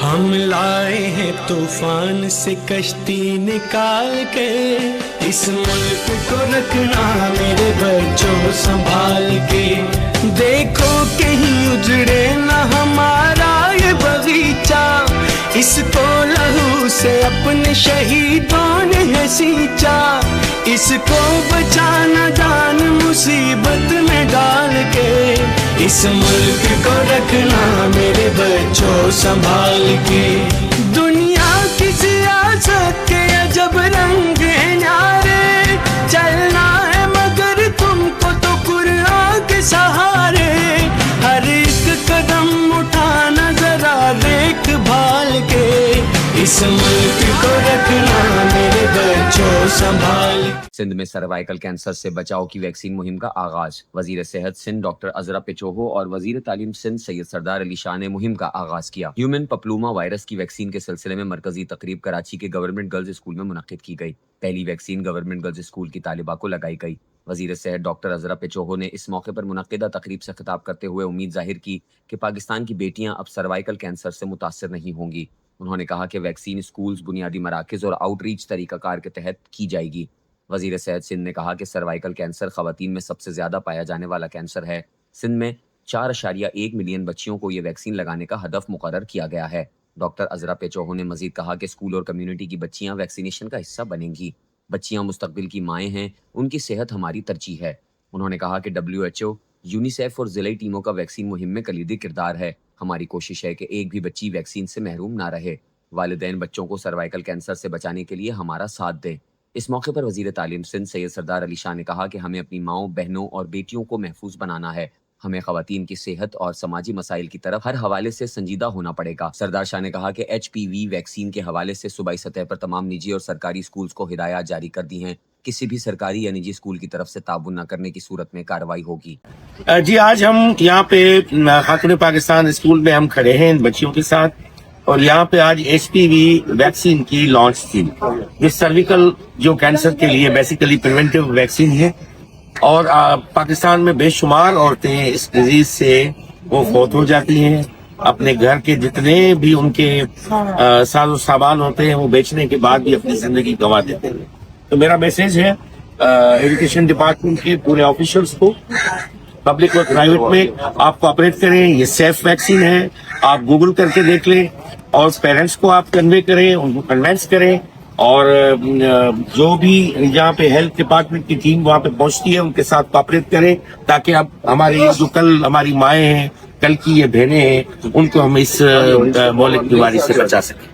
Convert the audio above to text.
ہم لائے ہیں طوفان سے کشتی نکال کے، اس ملک کو رکھنا میرے بچوں سنبھال کے، دیکھو کہیں اجڑے نہ ہمارا یہ باغیچہ، اس کو لہو سے اپنے شہیدوں نے سینچا، اس کو بچانا جان مصیبت میں ڈال کے، اس ملک کو رکھنا میرے بچوں سنبھال کے۔ دنیا کی سیاست کے عجب رنگ ہیں نیارے، چلنا ہے مگر تم کو تو قرآن کے سہارے، ہر ایک قدم اٹھانا ذرا دیکھ بھال کے، اس ملک کو رکھنا میرے بچوں سنبھال کے۔ سندھ میں سروائیکل کینسر سے بچاؤ کی ویکسین مہم کا آغاز، وزیر صحت سندھ ڈاکٹر عذرا پیچوہو اور وزیر تعلیم سندھ سید سردار علی شاہ نے مہم کا آغاز کیا۔ ہیومن پپلوما وائرس کی ویکسین کے سلسلے میں مرکزی تقریب کراچی کے گورنمنٹ گرلز اسکول میں منعقد کی گئی۔ پہلی ویکسین گورنمنٹ گرلز اسکول کی طالبہ کو لگائی گئی۔ وزیر صحت ڈاکٹر عذرا پیچوہو نے اس موقع پر منعقدہ تقریب سے خطاب کرتے ہوئے امید ظاہر کی کہ پاکستان کی بیٹیاں اب سروائیکل کینسر سے متاثر نہیں ہوں گی۔ انہوں نے کہا کہ ویکسین اسکولز، بنیادی مراکز اور آؤٹ ریچ طریقہ کار کے تحت کی جائے گی۔ وزیر صحت سندھ نے کہا کہ سروائیکل کینسر خواتین میں سب سے زیادہ پایا جانے والا کینسر ہے۔ سندھ میں 4.1 ملین بچیوں کو یہ ویکسین لگانے کا ہدف مقرر کیا گیا ہے۔ ڈاکٹر عذرا پیچوہو نے مزید کہا کہ اسکول اور کمیونٹی کی بچیاں ویکسینیشن کا حصہ بنیں گی۔ بچیاں مستقبل کی مائیں ہیں، ان کی صحت ہماری ترجیح ہے۔ انہوں نے کہا کہ WHO، یونیسیف اور ضلعی ٹیموں کا ویکسین مہم میں کلیدی کردار ہے۔ ہماری کوشش ہے کہ ایک بھی بچی ویکسین سے محروم نہ رہے۔ والدین بچوں کو سروائیکل کینسر سے بچانے کے لیے ہمارا ساتھ دیں۔ اس موقع پر وزیر تعلیم سندھ سید سردار علی شاہ نے کہا کہ ہمیں اپنی ماؤں، بہنوں اور بیٹیوں کو محفوظ بنانا ہے۔ ہمیں خواتین کی صحت اور سماجی مسائل کی طرف ہر حوالے سے سنجیدہ ہونا پڑے گا۔ سردار شاہ نے کہا کہ HPV ویکسین کے حوالے سے صوبائی سطح پر تمام نجی اور سرکاری اسکولز کو ہدایات جاری کر دی ہیں۔ کسی بھی سرکاری یا نجی اسکول کی طرف سے تعاون نہ کرنے کی صورت میں کارروائی ہوگی۔ جی، آج ہم یہاں پہ خاتون پاکستان اسکول میں ہم کھڑے ہیں ان بچیوں کے ساتھ، اور یہاں پہ آج HPV ویکسین کی لانچ تھی۔ یہ سرویکل جو کینسر کے لیے بیسیکلی پریونٹیو ویکسین ہے، اور پاکستان میں بے شمار عورتیں اس ڈیزیز سے وہ فوت ہو جاتی ہیں۔ اپنے گھر کے جتنے بھی ان کے ساز و سامان ہوتے ہیں وہ بیچنے کے بعد بھی اپنی زندگی گنوا دیتے ہیں۔ تو میرا میسج ہے ایجوکیشن ڈپارٹمنٹ کے پورے آفیشلز کو، پبلک اور پرائیویٹ میں آپ کوآپریٹ کریں۔ یہ سیف ویکسین ہے، آپ گوگل کر کے دیکھ لیں، اور پیرنٹس کو آپ کنوے کریں، ان کو کنوینس کریں، اور جو بھی یہاں پہ ہیلتھ ڈپارٹمنٹ کی ٹیم وہاں پہ پہنچتی ہے ان کے ساتھ کوآپریٹ کریں، تاکہ اب ہماری جو کل ہماری مائیں ہیں، کل کی یہ بہنیں ہیں، ان کو ہم اس مہلک بیماری سے بچا سکیں۔